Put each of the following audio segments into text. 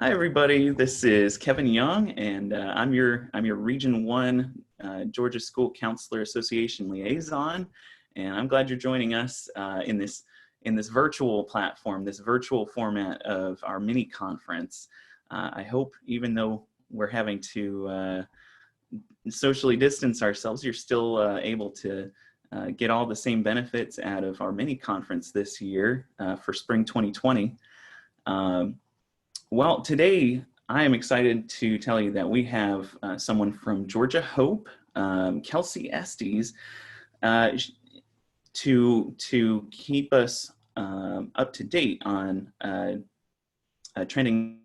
Hi everybody, this is Kevin Young, and I'm your Region One Georgia School Counselor Association liaison, and I'm glad you're joining us in this virtual platform, this virtual format of our mini conference. I hope, even though we're having to socially distance ourselves, you're still able to get all the same benefits out of our mini conference this year for spring 2020. Well, today I am excited to tell you that we have someone from Georgia Hope, Kelsey Estes, uh, to keep us up to date on a trending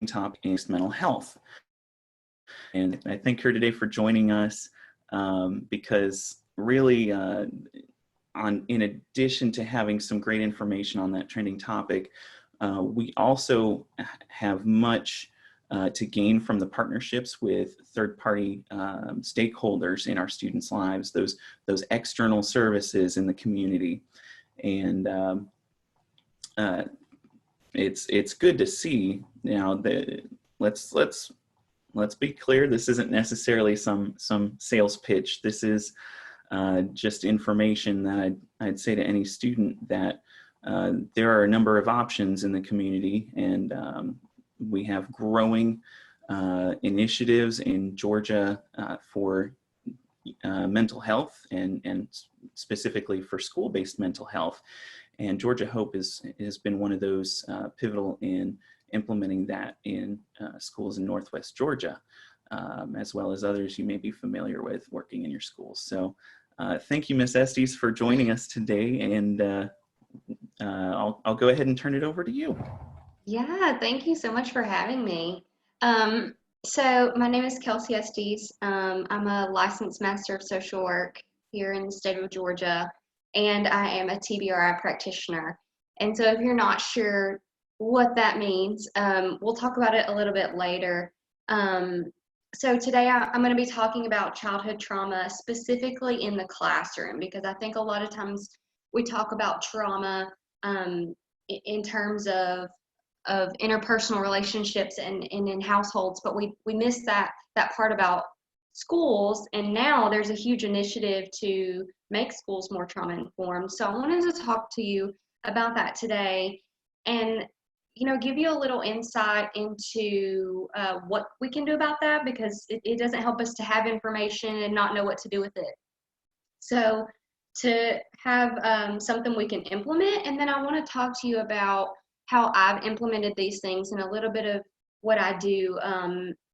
topic in mental health. And I thank her today for joining us because really, in addition to having some great information on that trending topic, we also have much to gain from the partnerships with third-party stakeholders in our students' lives, those external services in the community, and it's good to see. Now, let's be clear. This isn't necessarily some sales pitch. This is just information that I'd say to any student that there are a number of options in the community, and we have growing initiatives in Georgia for mental health and specifically for school-based mental health. And Georgia Hope has been one of those pivotal in implementing that in schools in Northwest Georgia, as well as others you may be familiar with working in your schools. So thank you, Ms. Estes, for joining us today, and I'll go ahead and turn it over to you. Yeah, thank you so much for having me. Um, so my name is Kelsey Estes. I'm a licensed master of social work here in the state of Georgia, and I am a TBRI practitioner. And so if you're not sure what that means, we'll talk about it a little bit later. Um, so today I'm going to be talking about childhood trauma specifically in the classroom, because I think a lot of times we talk about trauma in terms of interpersonal relationships and in households, but we miss that part about schools. And now there's a huge initiative to make schools more trauma informed. So I wanted to talk to you about that today, and give you a little insight into what we can do about that, because it doesn't help us to have information and not know what to do with it. So to have something we can implement, and then I want to talk to you about how I've implemented these things and a little bit of what I do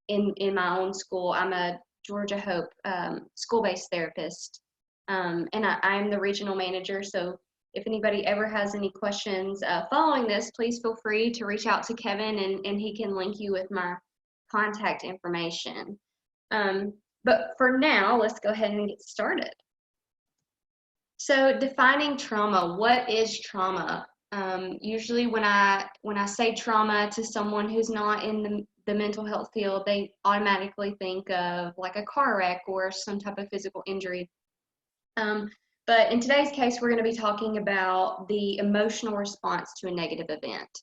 in my own school. I'm a Georgia Hope school-based therapist, and I'm the regional manager. So if anybody ever has any questions following this, please feel free to reach out to Kevin, and he can link you with my contact information. But for now, let's go ahead and get started. So defining trauma, what is trauma? Usually when I say trauma to someone who's not in the mental health field, they automatically think of like a car wreck or some type of physical injury. But in today's case, we're going to be talking about the emotional response to a negative event.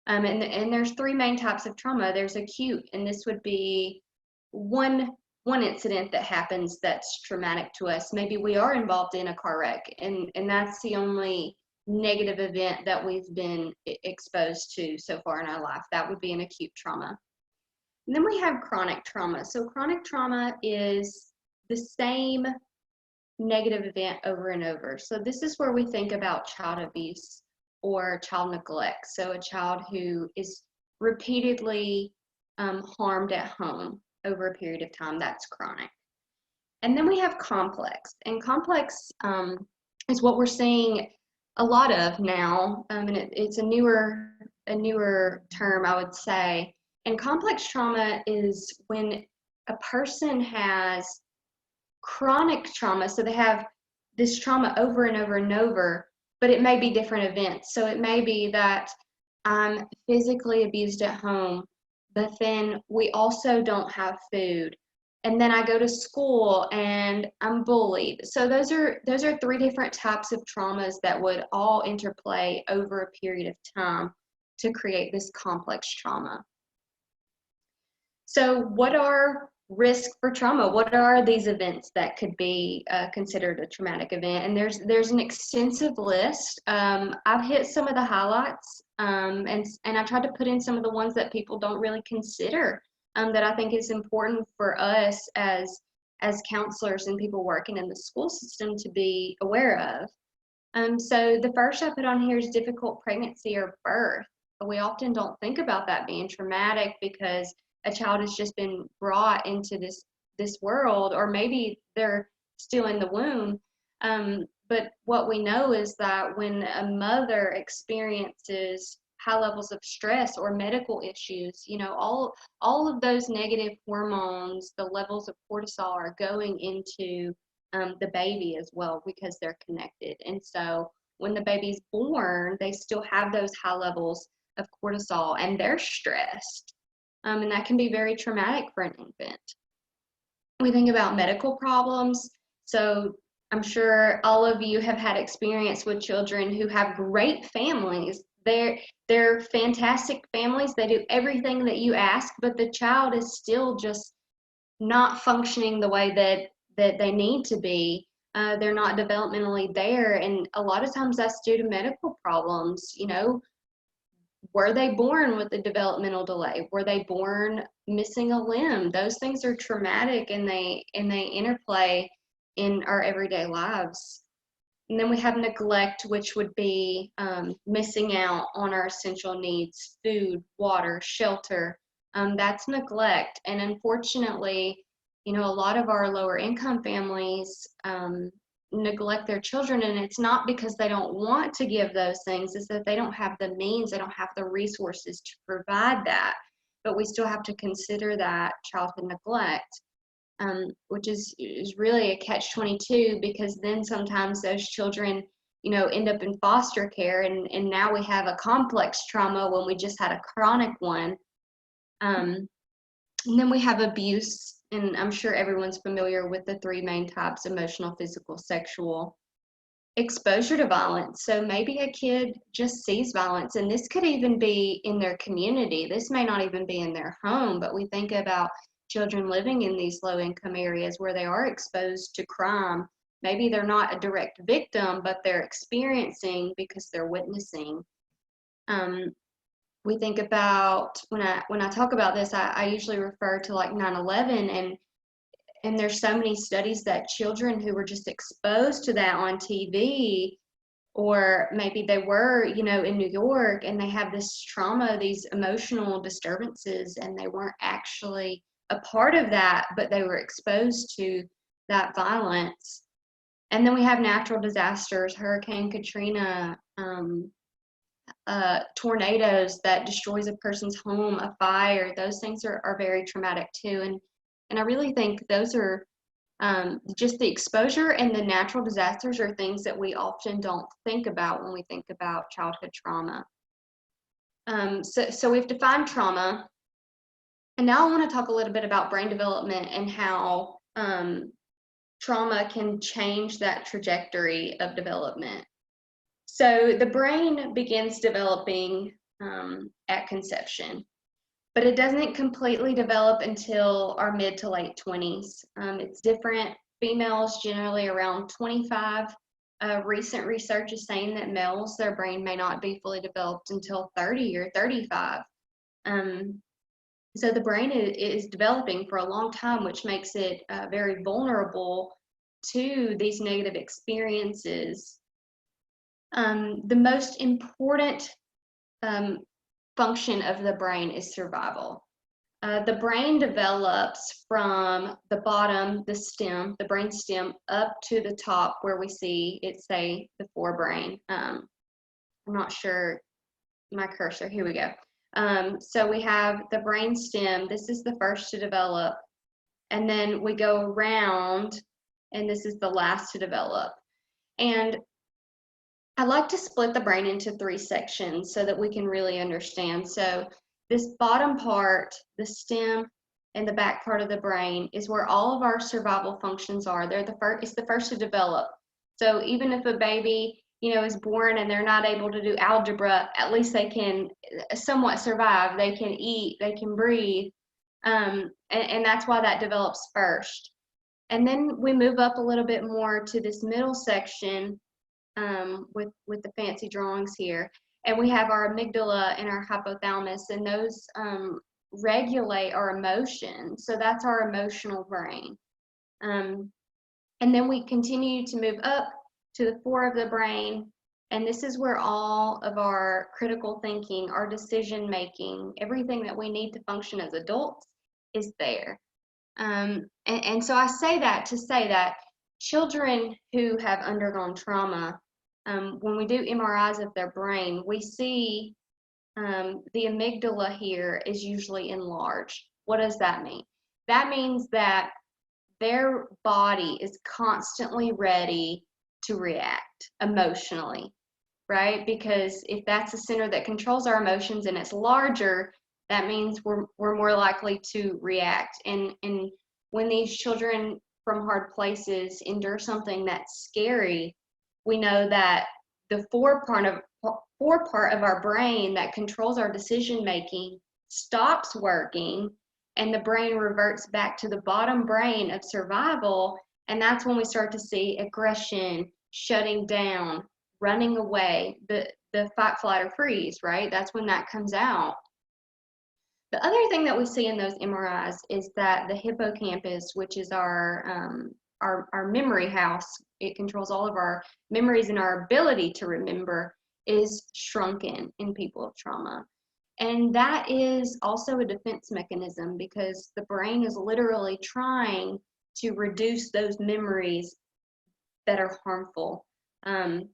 And there's three main types of trauma. There's acute, and this would be one incident that happens that's traumatic to us. Maybe we are involved in a car wreck, and that's the only negative event that we've been exposed to so far in our life. That would be an acute trauma. And then we have chronic trauma. So chronic trauma is the same negative event over and over. So this is where we think about child abuse or child neglect. So a child who is repeatedly harmed at home over a period of time. That's chronic. And then we have complex. And complex is what we're seeing a lot of now, and it's a newer term, I would say. And complex trauma is when a person has chronic trauma, so they have this trauma over and over and over, but it may be different events. So it may be that I'm physically abused at home, but then we also don't have food. And then I go to school and I'm bullied. So those are three different types of traumas that would all interplay over a period of time to create this complex trauma. So what are risks for trauma? What are these events that could be considered a traumatic event? And there's an extensive list. I've hit some of the highlights, and I tried to put in some of the ones that people don't really consider, that I think is important for us as counselors and people working in the school system to be aware of. So the first I put on here is difficult pregnancy or birth. We often don't think about that being traumatic because a child has just been brought into this world, or maybe they're still in the womb. But what we know is that when a mother experiences high levels of stress or medical issues, all of those negative hormones, the levels of cortisol are going into the baby as well, because they're connected. And so when the baby's born, they still have those high levels of cortisol and they're stressed. And that can be very traumatic for an infant. We think about medical problems. So I'm sure all of you have had experience with children who have great families. They're fantastic families. They do everything that you ask, but the child is still just not functioning the way that they need to be. They're not developmentally there. And a lot of times that's due to medical problems. Were they born with a developmental delay? Were they born missing a limb? Those things are traumatic, and they interplay in our everyday lives. And then we have neglect, which would be missing out on our essential needs: food, water, shelter. That's neglect. And unfortunately, a lot of our lower income families neglect their children, and it's not because they don't want to give those things, it's that they don't have the means, they don't have the resources to provide that. But we still have to consider that childhood neglect, which is really a catch-22, because then sometimes those children end up in foster care, and now we have a complex trauma when we just had a chronic one. And then we have abuse. And I'm sure everyone's familiar with the three main types: emotional, physical, sexual. Exposure to violence. So maybe a kid just sees violence, and this could even be in their community. This may not even be in their home, but we think about children living in these low-income areas where they are exposed to crime. Maybe they're not a direct victim, but they're experiencing because they're witnessing. We think about, when I talk about this, I usually refer to like 9/11, and there's so many studies that children who were just exposed to that on TV, or maybe they were, in New York, and they have this trauma, these emotional disturbances, and they weren't actually a part of that, but they were exposed to that violence. And then we have natural disasters: Hurricane Katrina, tornadoes that destroys a person's home, a fire. Those things are very traumatic too. And I really think those are just the exposure and the natural disasters are things that we often don't think about when we think about childhood trauma. So we've defined trauma, and now I want to talk a little bit about brain development and how trauma can change that trajectory of development. So the brain begins developing at conception, but it doesn't completely develop until our mid to late 20s. It's different. Females generally around 25. Recent research is saying that males, their brain may not be fully developed until 30 or 35. So the brain is developing for a long time, which makes it very vulnerable to these negative experiences. The most important function of the brain is survival. The brain develops from the bottom, the stem, the brain stem, up to the top where we see it say the forebrain. I'm not sure, my cursor, here we go. So we have the brain stem. This is the first to develop, and then we go around, and this is the last to develop. And I like to split the brain into 3 sections so that we can really understand. So this bottom part, the stem and the back part of the brain, is where all of our survival functions are. It's the first to develop. So even if a baby is born and they're not able to do algebra, at least they can somewhat survive. They can eat, they can breathe. And that's why that develops first. And then we move up a little bit more to this middle section with the fancy drawings here. And we have our amygdala and our hypothalamus, and those regulate our emotions. So that's our emotional brain. And then we continue to move up to the fore of the brain, and this is where all of our critical thinking, our decision making, everything that we need to function as adults is there. And so I say that to say that children who have undergone trauma, when we do MRIs of their brain, we see the amygdala here is usually enlarged. What does that mean? That means that their body is constantly ready to react emotionally, right? Because if that's the center that controls our emotions and it's larger, that means we're more likely to react. And when these children from hard places endure something that's scary, we know that the fore part of our brain that controls our decision making stops working, and the brain reverts back to the bottom brain of survival. And that's when we start to see aggression, shutting down, running away, the fight, flight, or freeze, right? That's when that comes out. The other thing that we see in those MRIs is that the hippocampus, which is our memory house, it controls all of our memories and our ability to remember, is shrunken in people of trauma. And that is also a defense mechanism, because the brain is literally trying to reduce those memories that are harmful. And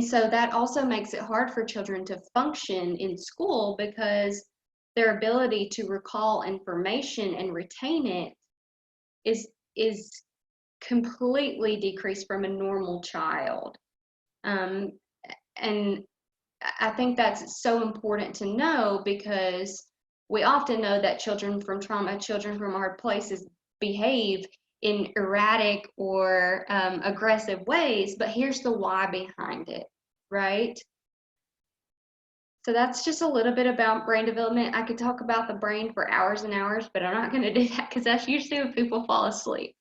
so that also makes it hard for children to function in school, because their ability to recall information and retain it is completely decreased from a normal child. And I think that's so important to know, because we often know that children from trauma, children from hard places, behave in erratic or aggressive ways, but here's the why behind it, right? So that's just a little bit about brain development. I could talk about the brain for hours and hours, but I'm not going to do that, because that's usually when people fall asleep.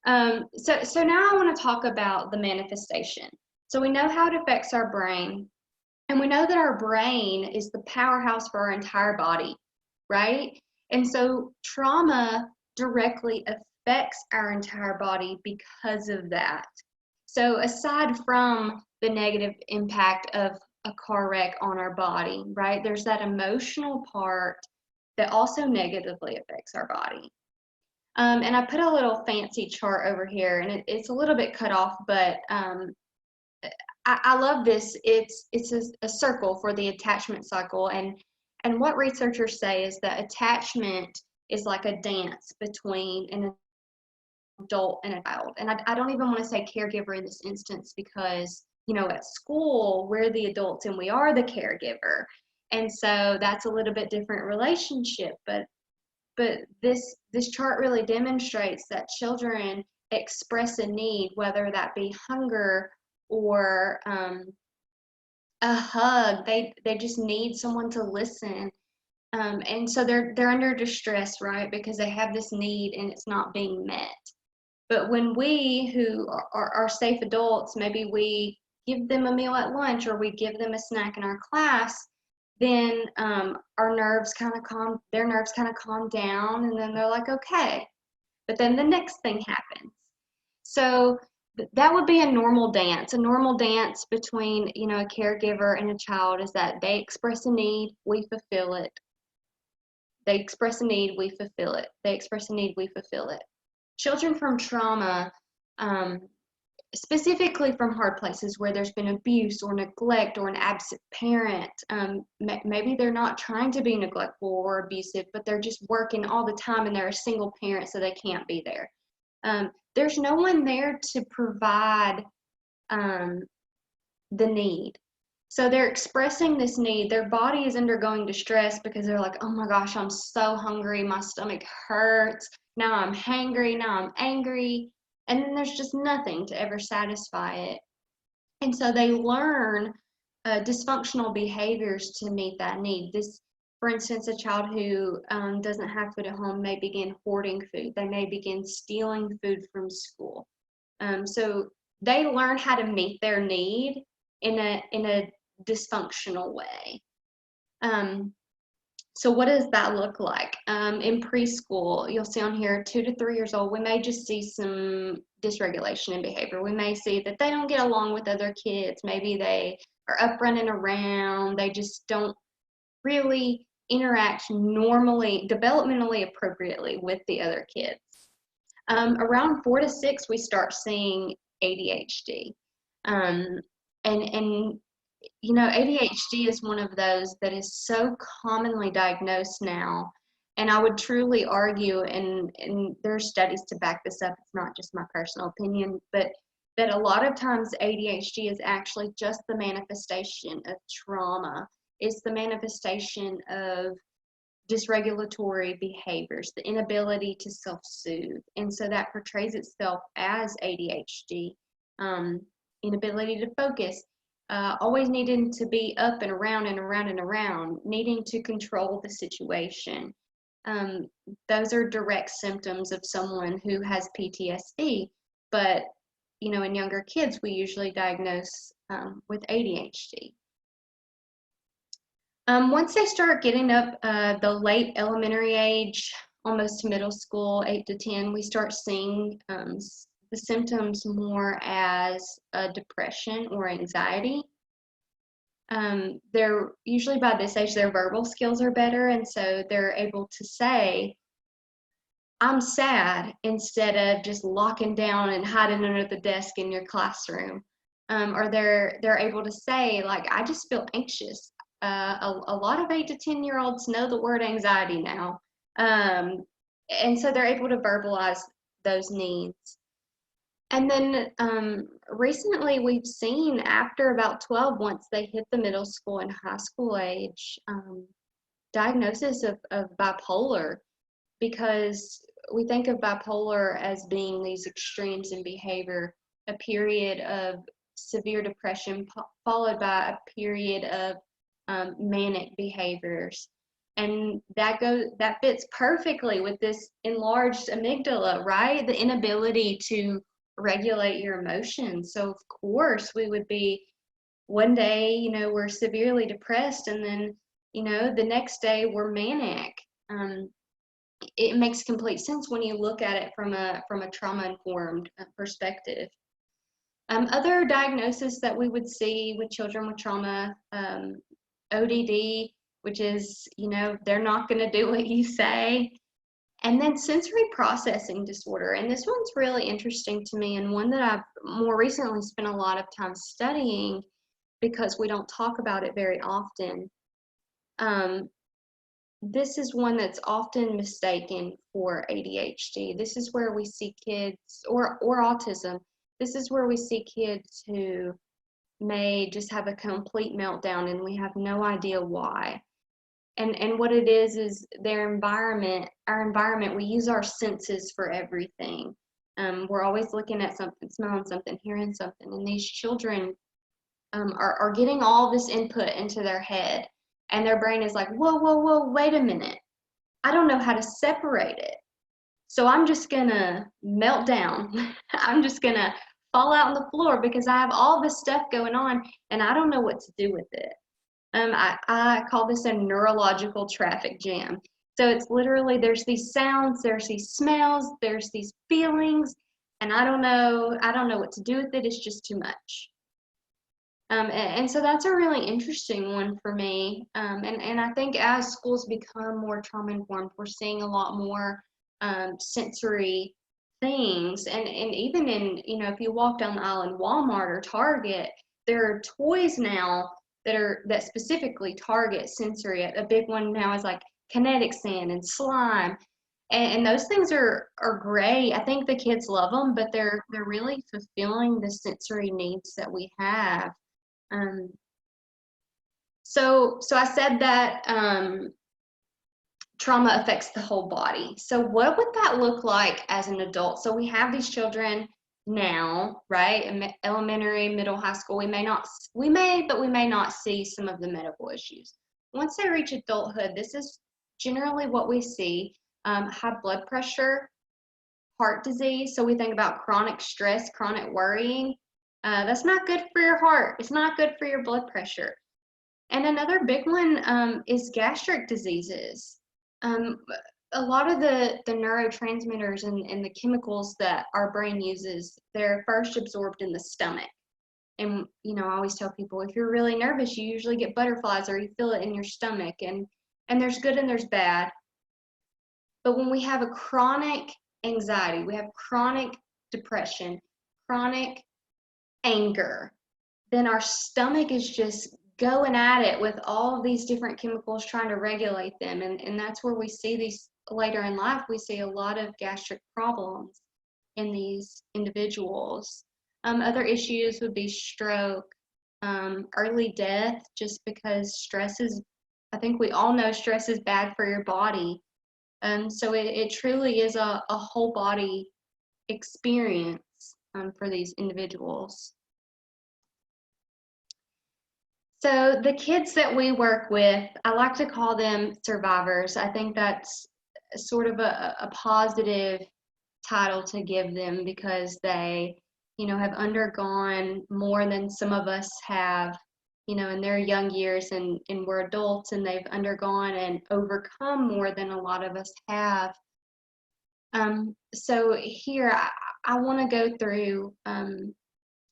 So now I want to talk about the manifestation. So we know how it affects our brain, and we know that our brain is the powerhouse for our entire body, right? And so trauma directly affects our entire body because of that. So aside from the negative impact of a car wreck on our body, right, there's that emotional part that also negatively affects our body. And I put a little fancy chart over here, and it's a little bit cut off, but I love this. It's a circle for the attachment cycle, and what researchers say is that attachment is like a dance between an adult and a child. And I don't even want to say caregiver in this instance, because at school we're the adults and we are the caregiver, and so that's a little bit different relationship. But this chart really demonstrates that children express a need, whether that be hunger or a hug. They just need someone to listen, and so they're under distress, right? Because they have this need and it's not being met. But when we, who are safe adults, maybe we give them a meal at lunch, or we give them a snack in our class, then their nerves kind of calm down, and then they're like, okay. But then the next thing happens. So that would be a normal dance. A normal dance between a caregiver and a child is that they express a need, we fulfill it. They express a need, we fulfill it. They express a need, we fulfill it. Children from trauma, specifically from hard places where there's been abuse or neglect or an absent parent, maybe they're not trying to be neglectful or abusive, but they're just working all the time and they're a single parent, so they can't be there. There's no one there to provide the need. So they're expressing this need. Their body is undergoing distress because they're like, oh my gosh, I'm so hungry. My stomach hurts. Now I'm hangry. Now I'm angry. And then there's just nothing to ever satisfy it. And so they learn dysfunctional behaviors to meet that need. This, for instance, a child who doesn't have food at home may begin hoarding food. They may begin stealing food from school. So they learn how to meet their need in a dysfunctional way. So what does that look like? In preschool, you'll see on here, 2 to 3 years old, we may just see some dysregulation in behavior. We may see that they don't get along with other kids. Maybe they are up running around. They just don't really interact normally, developmentally appropriately with the other kids. Around 4 to 6, we start seeing ADHD. And you know, ADHD is one of those that is so commonly diagnosed now. And I would truly argue, and there are studies to back this up, it's not just my personal opinion, but that a lot of times ADHD is actually just the manifestation of trauma. It's the manifestation of dysregulatory behaviors, the inability to self-soothe. And so that portrays itself as ADHD, inability to focus, always needing to be up and around and around and around, needing to control the situation. Those are direct symptoms of someone who has PTSD, but you know, in younger kids, we usually diagnose with ADHD. Once they start getting up the late elementary age, almost to middle school, 8 to 10, we start seeing the symptoms more as depression or anxiety. They're usually by this age, their verbal skills are better, and so they're able to say, I'm sad, instead of just locking down and hiding under the desk in your classroom. Or they're able to say, like, I just feel anxious. A lot of 8 to 10-year-olds know the word anxiety now. And so they're able to verbalize those needs. And then recently we've seen after about 12, once they hit the middle school and high school age, diagnosis of bipolar, because we think of bipolar as being these extremes in behavior, a period of severe depression followed by a period of manic behaviors. And that fits perfectly with this enlarged amygdala, right? The inability to regulate your emotions. So of course we would be, one day, you know, we're severely depressed, and then, you know, the next day we're manic. It makes complete sense when you look at it from a trauma-informed perspective. Other diagnoses that we would see with children with trauma, ODD, which is, you know, they're not going to do what you say. And then sensory processing disorder. And this one's really interesting to me, and one that I've more recently spent a lot of time studying because we don't talk about it very often. This is one that's often mistaken for ADHD. This is where we see kids, or autism. This is where we see kids who may just have a complete meltdown and we have no idea why. And what it is their environment, our environment, we use our senses for everything. We're always looking at something, smelling something, hearing something, and these children are getting all this input into their head, and their brain is like, whoa, wait a minute. I don't know how to separate it. So I'm just gonna melt down. I'm just gonna fall out on the floor because I have all this stuff going on and I don't know what to do with it. I call this a neurological traffic jam. So it's literally, there's these sounds, there's these smells, there's these feelings, and I don't know what to do with it. It's just too much. And so that's a really interesting one for me. And I think as schools become more trauma-informed, we're seeing a lot more sensory things. And even in, you know, if you walk down the aisle in Walmart or Target, there are toys now that specifically target sensory. A big one now is like kinetic sand and slime. And those things are great. I think the kids love them, but they're really fulfilling the sensory needs that we have. So I said that trauma affects the whole body. So what would that look like as an adult? So we have these children now, right? Elementary, middle, high school, we may, but we may not see some of the medical issues. Once they reach adulthood, this is generally what we see: high blood pressure, heart disease. So we think about chronic stress, chronic worrying. That's not good for your heart. It's not good for your blood pressure. And another big one is gastric diseases. Um, a lot of the neurotransmitters and the chemicals that our brain uses, they're first absorbed in the stomach. And, I always tell people, if you're really nervous, you usually get butterflies or you feel it in your stomach. And there's good and there's bad. But when we have a chronic anxiety, we have chronic depression, chronic anger, then our stomach is just going at it with all of these different chemicals trying to regulate them. And that's where we see these later in life. We see a lot of gastric problems in these individuals. Other issues would be stroke, early death, just because I think we all know stress is bad for your body. So it truly is a whole body experience for these individuals. So the kids that we work with, I like to call them survivors. I think that's sort of a positive title to give them, because they, have undergone more than some of us have, in their young years, and we're adults, and they've undergone and overcome more than a lot of us have. So here, I want to go through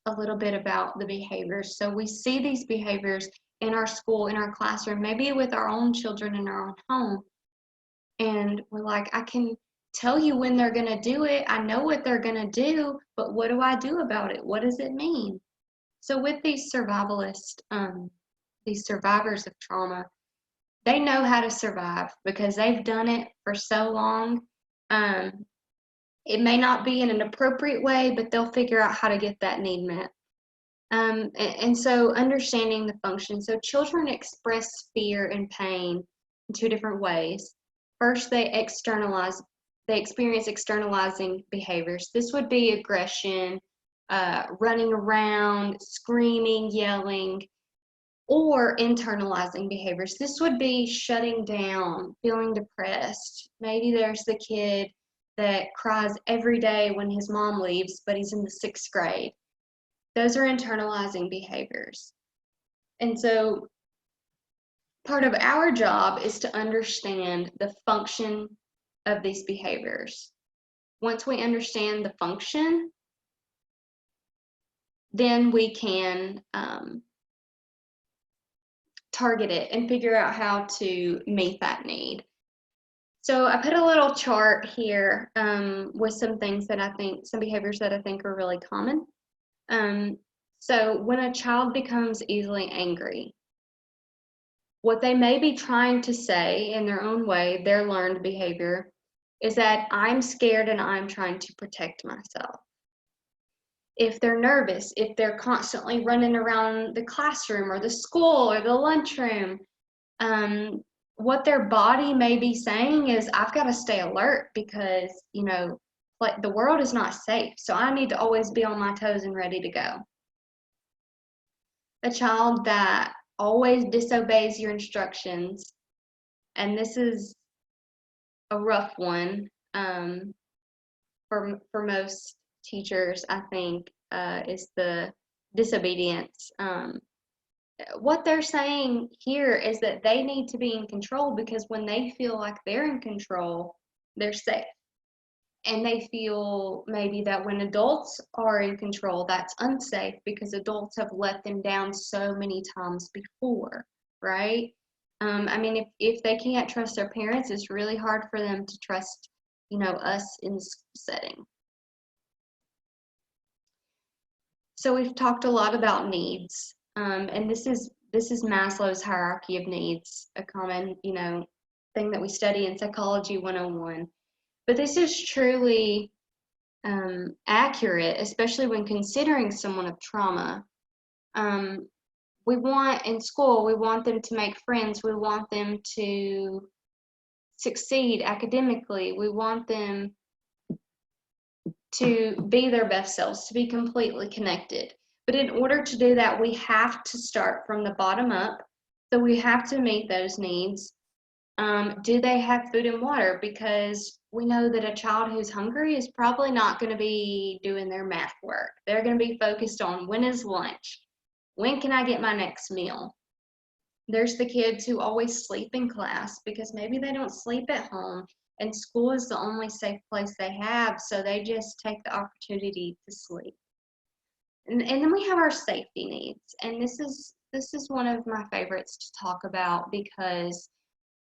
a little bit about the behaviors. So we see these behaviors in our school, in our classroom, maybe with our own children in our own home. And we're like, I can tell you when they're going to do it. I know what they're going to do, but what do I do about it? What does it mean? So with these survivalists, these survivors of trauma, they know how to survive because they've done it for so long. It may not be in an appropriate way, but they'll figure out how to get that need met. And so understanding the function. So children express fear and pain in two different ways. First, they experience externalizing behaviors. This would be aggression, running around, screaming, yelling, or internalizing behaviors. This would be shutting down, feeling depressed. Maybe there's the kid that cries every day when his mom leaves, but he's in the 6th grade. Those are internalizing behaviors. And so part of our job is to understand the function of these behaviors. Once we understand the function, then we can target it and figure out how to meet that need. So I put a little chart here with some behaviors that I think are really common. So when a child becomes easily angry, what they may be trying to say in their own way, their learned behavior, is that I'm scared and I'm trying to protect myself. If they're nervous, if they're constantly running around the classroom or the school or the lunchroom, what their body may be saying is, I've got to stay alert because, like the world is not safe. So I need to always be on my toes and ready to go. A child that always disobeys your instructions, and this is a rough one for most teachers, I think, is the disobedience. What they're saying here is that they need to be in control, because when they feel like they're in control, they're safe. And they feel maybe that when adults are in control, that's unsafe because adults have let them down so many times before, right? I mean, if they can't trust their parents, it's really hard for them to trust, us in the school setting. So we've talked a lot about needs, and this is Maslow's hierarchy of needs, a common, thing that we study in Psychology 101. But this is truly accurate, especially when considering someone of trauma. We want in school, we want them to make friends, we want them to succeed academically, we want them to be their best selves, to be completely connected. But in order to do that, we have to start from the bottom up. So we have to meet those needs. Do they have food and water? Because we know that a child who's hungry is probably not going to be doing their math work. They're going to be focused on, when is lunch? When can I get my next meal? There's the kids who always sleep in class because maybe they don't sleep at home and school is the only safe place they have, so they just take the opportunity to sleep. And then we have our safety needs, and this is one of my favorites to talk about, because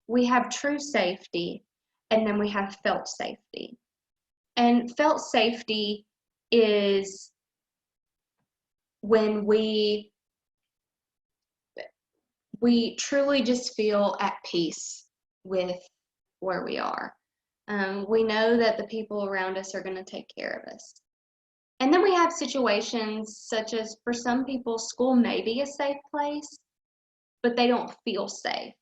we have true safety and then we have felt safety. And felt safety is when we truly just feel at peace with where we are. We know that the people around us are going to take care of us. And then we have situations such as, for some people, school may be a safe place, but they don't feel safe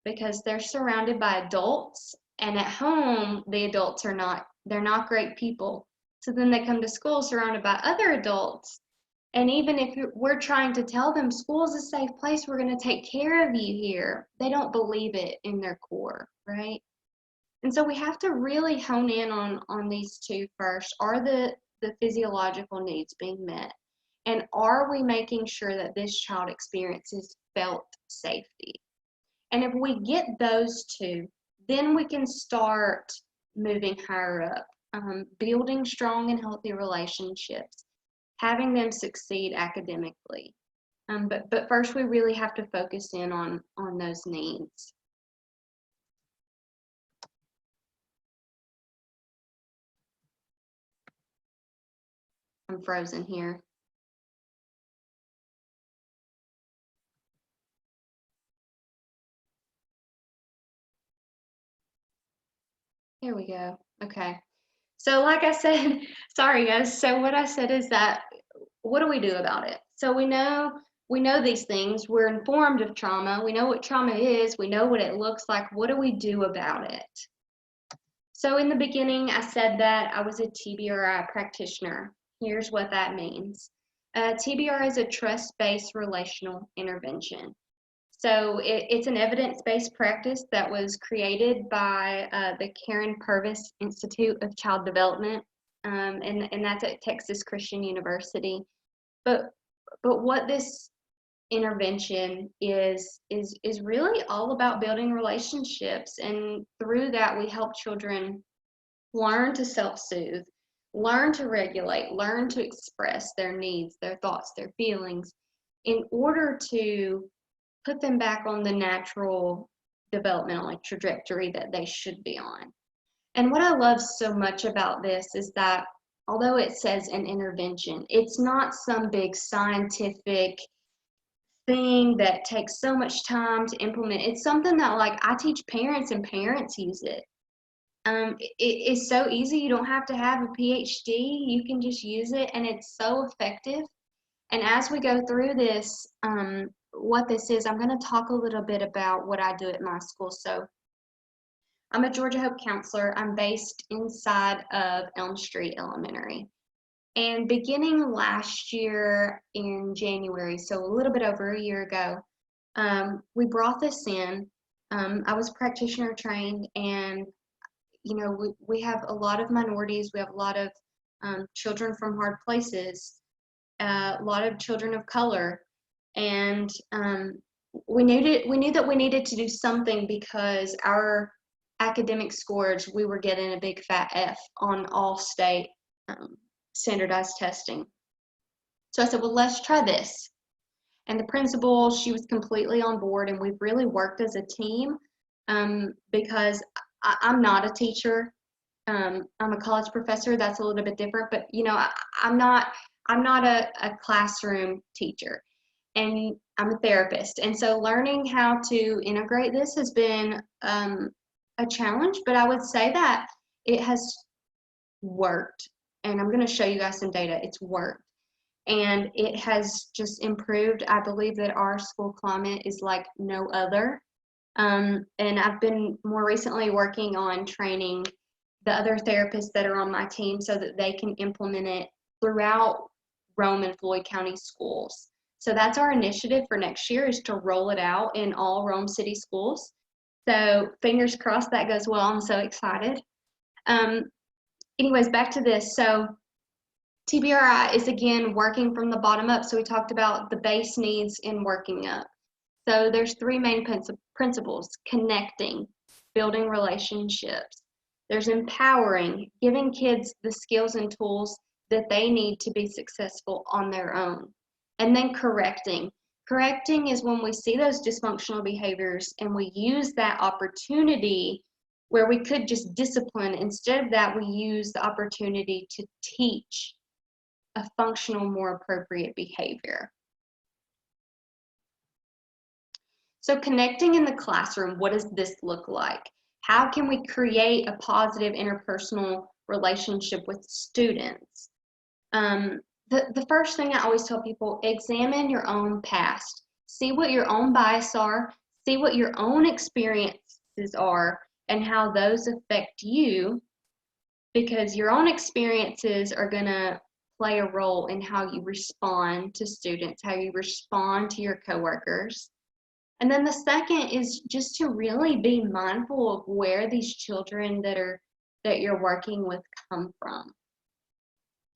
because they're surrounded by adults, and at home, the adults they're not great people. So then they come to school surrounded by other adults. And even if we're trying to tell them school's a safe place, we're going to take care of you here, they don't believe it in their core, right? And so we have to really hone in on these two first. Are the physiological needs being met? And are we making sure that this child experiences felt safety? And if we get those two, then we can start moving higher up, building strong and healthy relationships, having them succeed academically. But first, we really have to focus in on those needs. I'm frozen here. Here we go. Okay. So like I said, sorry guys. So what I said is that, what do we do about it? So we know these things. We're informed of trauma. We know what trauma is. We know what it looks like. What do we do about it? So in the beginning, I said that I was a TBRI practitioner. Here's what that means. TBR is a trust-based relational intervention. So it's an evidence-based practice that was created by the Karen Purvis Institute of Child Development, and that's at Texas Christian University. But what this intervention is really all about building relationships, and through that we help children learn to self-soothe, learn to regulate, learn to express their needs, their thoughts, their feelings, in order to put them back on the natural developmental trajectory that they should be on. And what I love so much about this is that although it says an intervention, it's not some big scientific thing that takes so much time to implement. It's something that, like, I teach parents and parents use it. It is so easy. You don't have to have a PhD. You can just use it, and it's so effective. And as we go through this, what this is, I'm going to talk a little bit about what I do at my school. So I'm a Georgia Hope counselor. I'm based inside of Elm Street Elementary. And beginning last year in January, so a little bit over a year ago, we brought this in. I was practitioner trained, and you know, we have a lot of minorities. We have a lot of children from hard places, a lot of children of color, and we knew that we needed to do something because our academic scores, we were getting a big fat F on all state standardized testing. So I said, well, let's try this. And the principal, she was completely on board, and we've really worked as a team because I'm not a teacher. I'm a college professor. That's a little bit different, but you know, I'm not a classroom teacher, and I'm a therapist. And so learning how to integrate this has been a challenge, but I would say that it has worked. And I'm going to show you guys some data. It's worked. And it has just improved. I believe that our school climate is like no other. And I've been more recently working on training the other therapists that are on my team so that they can implement it throughout Rome and Floyd County schools. So that's our initiative for next year, is to roll it out in all Rome City schools. So fingers crossed that goes well. I'm so excited. Anyways, back to this. So TBRI is, again, working from the bottom up. So we talked about the base needs in working up. So there's three main principles: connecting, building relationships. There's empowering, giving kids the skills and tools that they need to be successful on their own. And then correcting. Correcting is when we see those dysfunctional behaviors and we use that opportunity where we could just discipline. Instead of that, we use the opportunity to teach a functional, more appropriate behavior. So connecting in the classroom, what does this look like? How can we create a positive interpersonal relationship with students? The first thing I always tell people, examine your own past. See what your own biases are, see what your own experiences are, and how those affect you, because your own experiences are going to play a role in how you respond to students, how you respond to your coworkers. And then the second is just to really be mindful of where these children that you're working with come from.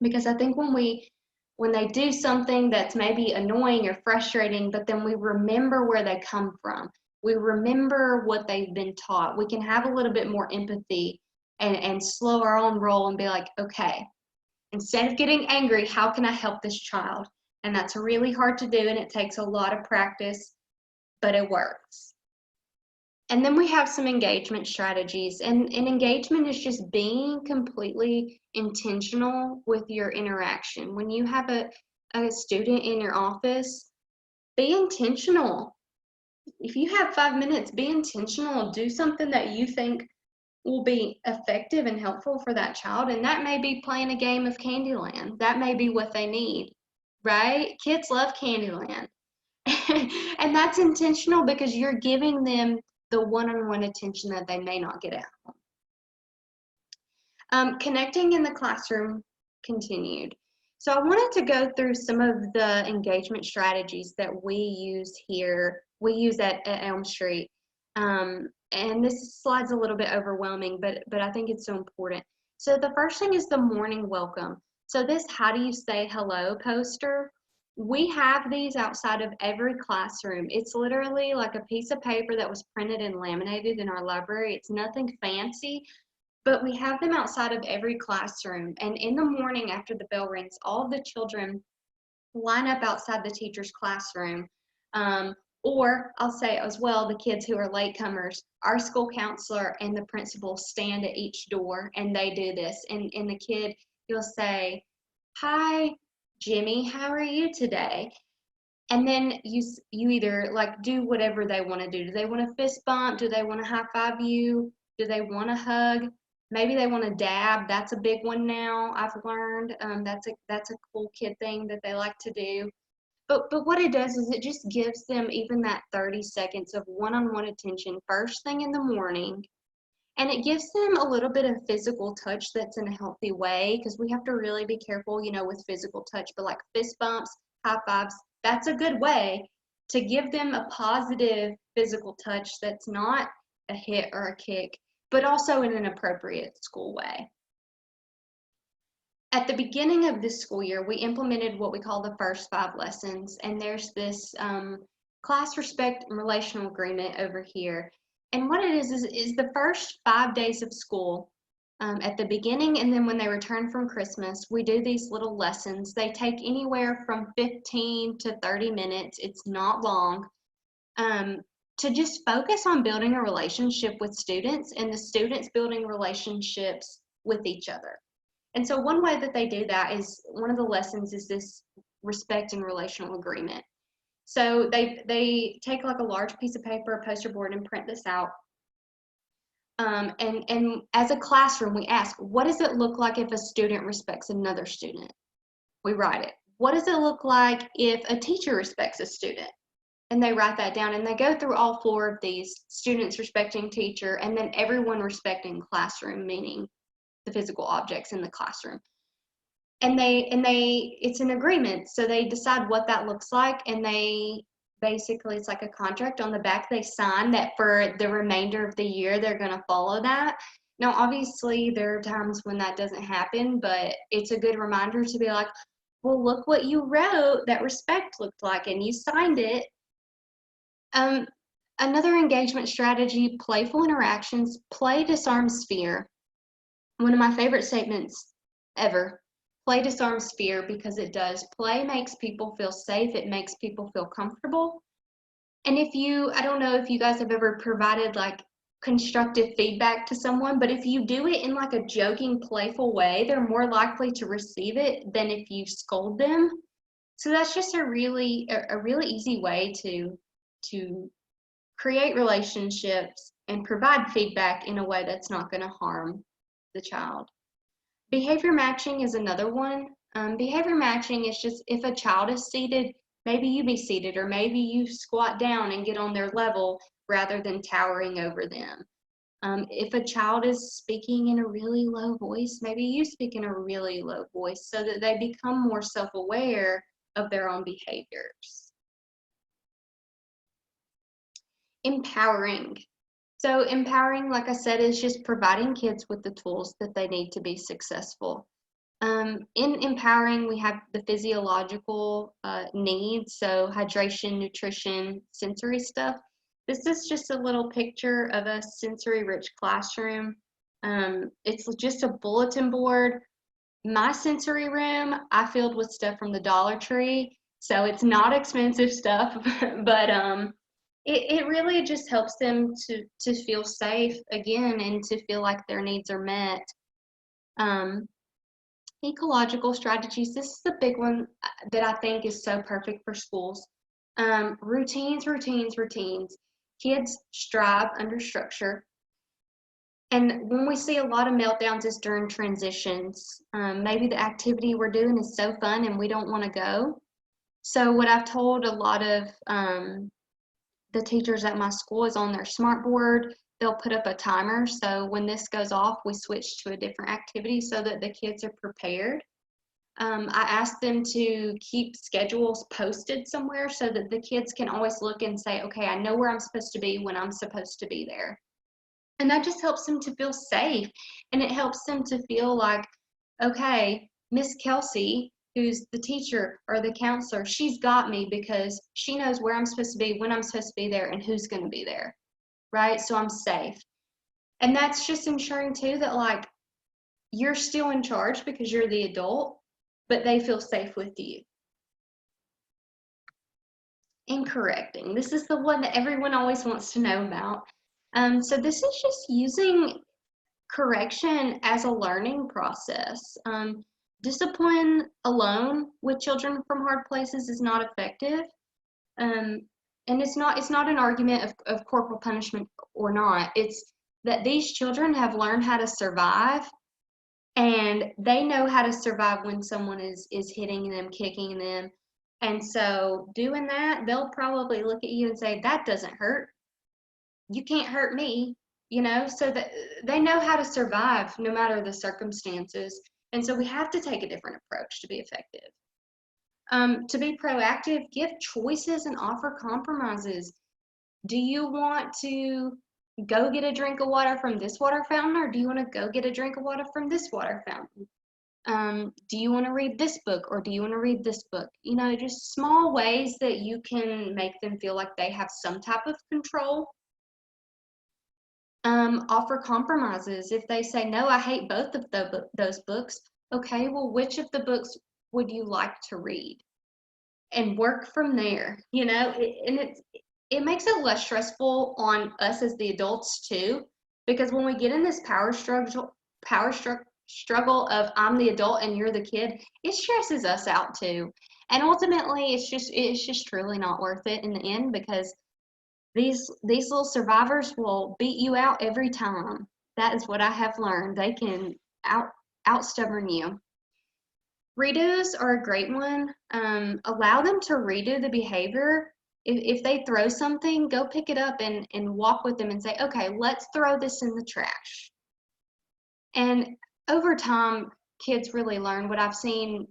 Because I think when they do something that's maybe annoying or frustrating, but then we remember where they come from, we remember what they've been taught, we can have a little bit more empathy and slow our own roll and be like, okay, instead of getting angry, how can I help this child? And that's really hard to do, and it takes a lot of practice, but it works. And then we have some engagement strategies, and engagement is just being completely intentional with your interaction. When you have a student in your office, be intentional. If you have 5 minutes, be intentional. Do something that you think will be effective and helpful for that child, and that may be playing a game of Candyland. That may be what they need, right? Kids love Candyland. And that's intentional because you're giving them the one-on-one attention that they may not get at home. Connecting in the classroom continued. So I wanted to go through some of the engagement strategies that we use here. We use at Elm Street. And this slide's a little bit overwhelming, but I think it's so important. So the first thing is the morning welcome. So this "How do you say hello" poster, we have these outside of every classroom. It's literally like a piece of paper that was printed and laminated in our library. It's nothing fancy, but we have them outside of every classroom. And in the morning after the bell rings, all of the children line up outside the teacher's classroom. Or I'll say as well, the kids who are latecomers, our school counselor and the principal stand at each door and they do this. And the kid, you'll say, "Hi, Jimmy, how are you today?" And then you either like do whatever they want to do. Do they want to fist bump? Do they want to high five you? Do they want to hug? Maybe they want to dab. That's a big one now, I've learned. That's a cool kid thing that they like to do. But what it does is it just gives them even that 30 seconds of one-on-one attention first thing in the morning. And it gives them a little bit of physical touch that's in a healthy way, because we have to really be careful, with physical touch. But like fist bumps, high fives, that's a good way to give them a positive physical touch that's not a hit or a kick, but also in an appropriate school way. At the beginning of this school year, we implemented what we call the first 5 lessons, and there's this class respect and relational agreement over here. And what it is the first 5 days of school, at the beginning, and then when they return from Christmas, we do these little lessons. They take anywhere from 15 to 30 minutes. It's not long. To just focus on building a relationship with students and the students building relationships with each other. And so one way that they do that is, one of the lessons is this respect and relational agreement. So they take like a large piece of paper, a poster board, and print this out. And as a classroom, we ask, what does it look like if a student respects another student? We write it. What does it look like if a teacher respects a student? And they write that down, and they go through all 4 of these: students respecting teacher, and then everyone respecting classroom, meaning the physical objects in the classroom. And it's an agreement. So they decide what that looks like, and they basically, it's like a contract on the back they sign that for the remainder of the year they're going to follow that. Now, obviously, there are times when that doesn't happen, but it's a good reminder to be like, well, look what you wrote that respect looked like, and you signed it. Another engagement strategy, playful interactions. Play disarms fear. One of my favorite statements ever. Play disarms fear, because it does. Play makes people feel safe. It makes people feel comfortable. And I don't know if you guys have ever provided like constructive feedback to someone, but if you do it in like a joking, playful way, they're more likely to receive it than if you scold them. So that's just a really easy way to create relationships and provide feedback in a way that's not going to harm the child. Behavior matching is another one. Behavior matching is just if a child is seated, maybe you be seated, or maybe you squat down and get on their level rather than towering over them. If a child is speaking in a really low voice, maybe you speak in a really low voice so that they become more self-aware of their own behaviors. Empowering. So empowering, like I said, is just providing kids with the tools that they need to be successful. In empowering, we have the physiological needs, so hydration, nutrition, sensory stuff. This is just a little picture of a sensory-rich classroom. It's just a bulletin board. My sensory room, I filled with stuff from the Dollar Tree, so it's not expensive stuff, but it really just helps them to feel safe again and to feel like their needs are met. Ecological strategies, this is the big one that I think is so perfect for schools. Routines, routines, routines. Kids strive under structure. And when we see a lot of meltdowns is during transitions. Maybe the activity we're doing is so fun and we don't want to go. So what I've told a lot of the teachers at my school is on their smart board, they'll put up a timer. So when this goes off, we switch to a different activity so that the kids are prepared. I asked them to keep schedules posted somewhere so that the kids can always look and say, okay, I know where I'm supposed to be when I'm supposed to be there. And that just helps them to feel safe. And it helps them to feel like, okay, Miss Kelsey, who's the teacher or the counselor, she's got me because she knows where I'm supposed to be, when I'm supposed to be there, and who's going to be there, right? So I'm safe. And that's just ensuring too that like you're still in charge because you're the adult, but they feel safe with you. And correcting. This is the one that everyone always wants to know about. So this is just using correction as a learning process. Discipline alone with children from hard places is not effective. And it's not an argument of corporal punishment or not. It's that these children have learned how to survive, and they know how to survive when someone is hitting them, kicking them. And so doing that, they'll probably look at you and say, that doesn't hurt. You can't hurt me, you know, so that they know how to survive no matter the circumstances. And so we have to take a different approach to be effective. To be proactive, give choices and offer compromises. Do you want to go get a drink of water from this water fountain, or do you want to go get a drink of water from this water fountain? Do you want to read this book, or do you want to read this book? You know, just small ways that you can make them feel like they have some type of control. Offer compromises. If they say, no, I hate both of those books, okay, well, which of the books would you like to read? And work from there, you know, it makes it less stressful on us as the adults too, because when we get in this power struggle of I'm the adult and you're the kid, it stresses us out too. And ultimately, it's just truly not worth it in the end, because these little survivors will beat you out every time. That is what I have learned. They can out stubborn you. Redos are a great one. Allow them to redo the behavior. If they throw something, go pick it up and walk with them and say, okay, let's throw this in the trash. And over time, kids really learn. What I've seen,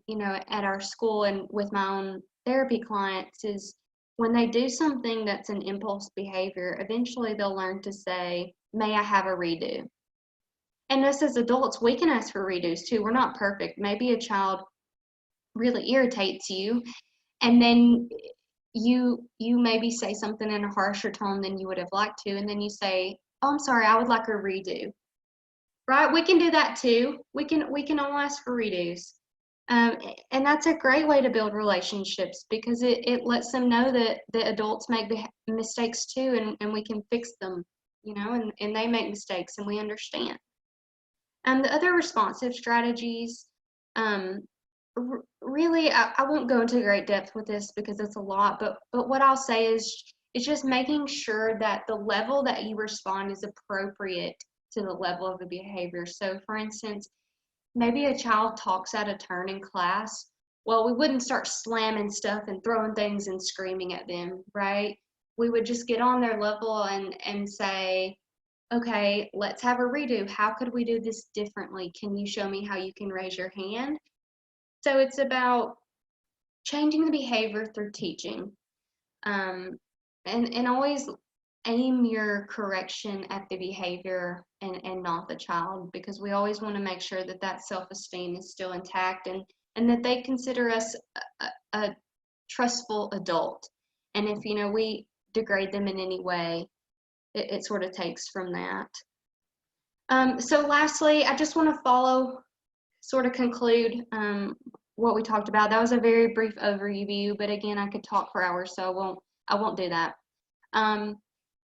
at our school and with my own therapy clients is when they do something that's an impulse behavior, eventually they'll learn to say, may I have a redo? And us as adults, we can ask for redos too. We're not perfect. Maybe a child really irritates you, and then you maybe say something in a harsher tone than you would have liked to, and then you say, oh, I'm sorry, I would like a redo. Right? We can do that too. We can all ask for redos. Um, and that's a great way to build relationships because it lets them know that the adults make mistakes too, and we can fix them, and they make mistakes and we understand. The other responsive strategies, um, really, I won't go into great depth with this because it's a lot, but what I'll say is it's just making sure that the level that you respond is appropriate to the level of the behavior. So, for instance, maybe a child talks out of turn in class. Well, we wouldn't start slamming stuff and throwing things and screaming at them, right? We would just get on their level and say, okay, let's have a redo. How could we do this differently? Can you show me how you can raise your hand? So it's about changing the behavior through teaching. Um, and always aim your correction at the behavior and not the child, because we always want to make sure that that self-esteem is still intact, and that they consider us a trustful adult. And if, we degrade them in any way, it sort of takes from that. So lastly, I just want to sort of conclude what we talked about. That was a very brief overview, but again, I could talk for hours, so I won't do that.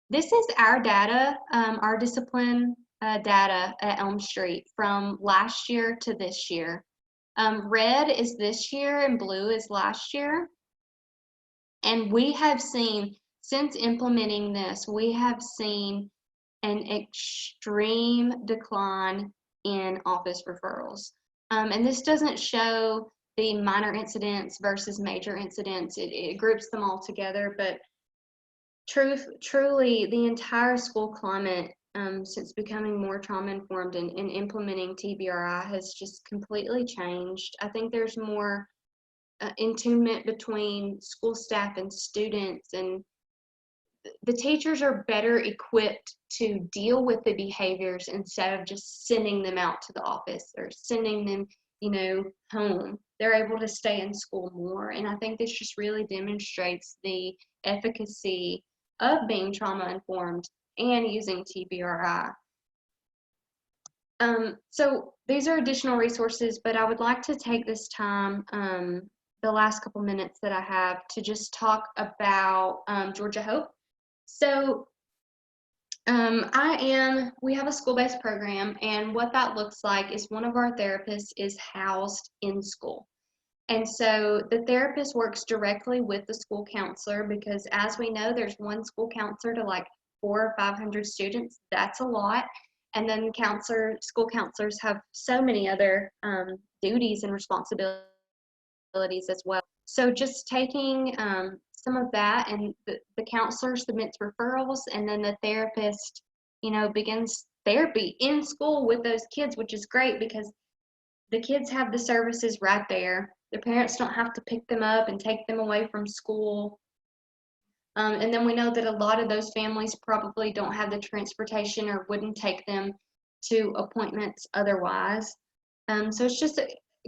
This is our data, our discipline data at Elm Street from last year to this year. Red is this year and blue is last year. And we have seen, since implementing this, we have seen an extreme decline in office referrals. And this doesn't show the minor incidents versus major incidents. It groups them all together, but truly the entire school climate since becoming more trauma-informed and implementing TBRI has just completely changed. I think there's more attunement between school staff and students, and the teachers are better equipped to deal with the behaviors instead of just sending them out to the office or sending them, home. They're able to stay in school more. And I think this just really demonstrates the efficacy of being trauma informed and using TBRI. So these are additional resources, but I would like to take this time, the last couple minutes that I have, to just talk about Georgia Hope. So we have a school-based program, and what that looks like is one of our therapists is housed in school. And so the therapist works directly with the school counselor, because as we know, there's one school counselor to like 400 or 500 students. That's a lot. And then school counselors have so many other duties and responsibilities as well. So just taking some of that, and the counselor submits referrals, and then the therapist, begins therapy in school with those kids, which is great because the kids have the services right there. Their parents don't have to pick them up and take them away from school. And then we know that a lot of those families probably don't have the transportation or wouldn't take them to appointments otherwise. So it's just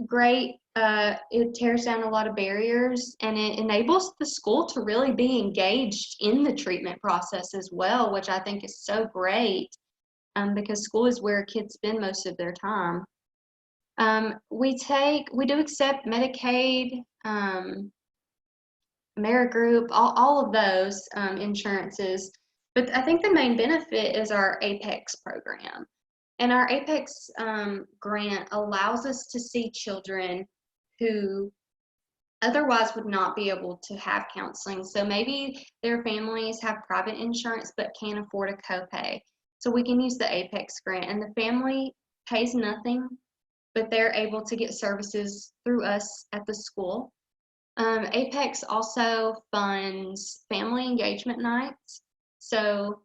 great. It tears down a lot of barriers, and it enables the school to really be engaged in the treatment process as well, which I think is so great, because school is where kids spend most of their time. We do accept Medicaid, Amerigroup, all of those insurances, but I think the main benefit is our APEX program. And our APEX grant allows us to see children who otherwise would not be able to have counseling. So maybe their families have private insurance but can't afford a copay. So we can use the APEX grant, and the family pays nothing, but they're able to get services through us at the school. APEX also funds family engagement nights. So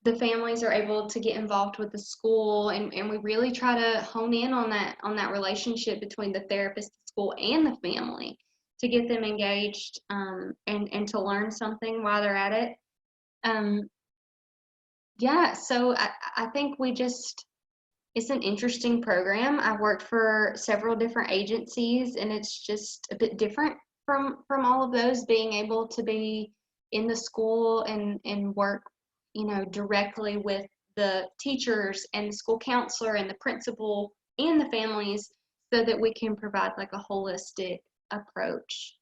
the families are able to get involved with the school, and we really try to hone in on that relationship between the therapist, the school, and the family to get them engaged, and to learn something while they're at it. Um, yeah, so I think it's an interesting program. I've worked for several different agencies, and it's just a bit different from all of those, being able to be in the school and work, directly with the teachers and the school counselor and the principal and the families, so that we can provide like a holistic approach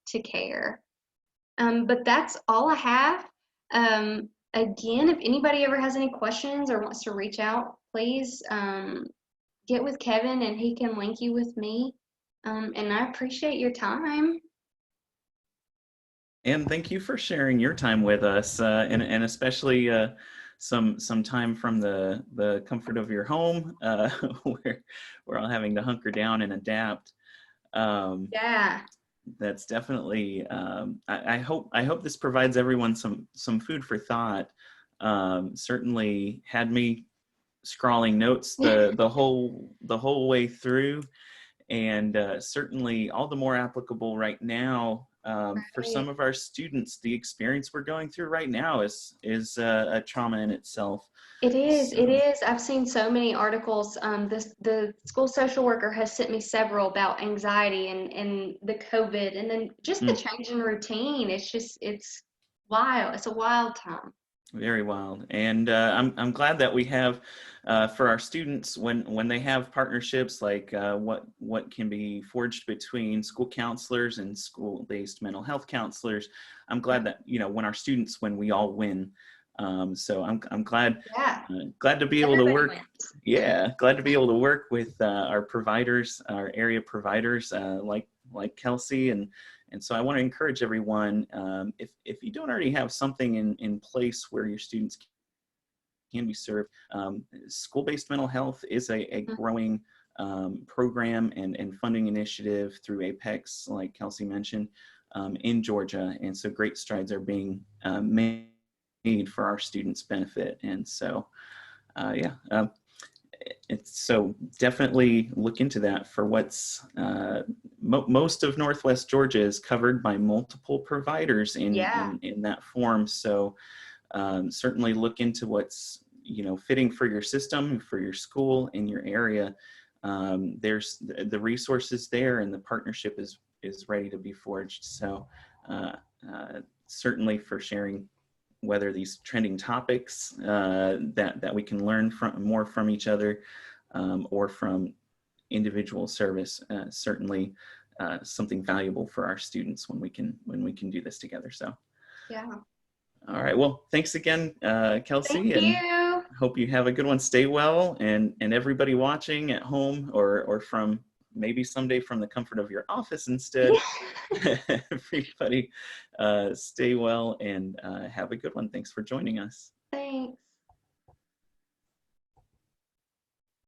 to care. But that's all I have. Again, if anybody ever has any questions or wants to reach out, please get with Kevin and he can link you with me. And I appreciate your time. And thank you for sharing your time with us, and especially some time from the comfort of your home, where we're all having to hunker down and adapt. Yeah. That's definitely. I hope this provides everyone some food for thought. Certainly had me scrawling notes the whole way through, and certainly all the more applicable right now for Right. some of our students. The experience we're going through right now is a trauma in itself. It is. It So, is. I've seen so many articles. The school social worker has sent me several about anxiety and the COVID, and then just the mm, change in routine. It's wild. It's a wild time. very wild, and I'm glad that we have for our students when they have partnerships like what can be forged between school counselors and school-based mental health counselors. I'm glad that when our students, when we all win. So I'm glad Yeah. glad to be able to Everybody work. wins. Yeah, glad to be able to work with our providers, our area providers, like Kelsey, and so I want to encourage everyone, if you don't already have something in place where your students can be served, school-based mental health is a growing program and funding initiative through Apex, like Kelsey mentioned, in Georgia, and so great strides are being made for our students' benefit, and so yeah. So definitely look into that for what's most of Northwest Georgia is covered by multiple providers Yeah. in that form. So certainly look into what's fitting for your system, for your school, in your area. There's the resources there, and the partnership is ready to be forged. So certainly for sharing whether these trending topics that we can learn more from each other, or from individual service, certainly something valuable for our students when we can do this together. So, Yeah. all right. Well, thanks again, Thank Kelsey, and you. hope you have a good one. Stay well, and everybody watching at home or from maybe someday from the comfort of your office instead. Everybody, stay well and have a good one. Thanks for joining us. Thanks.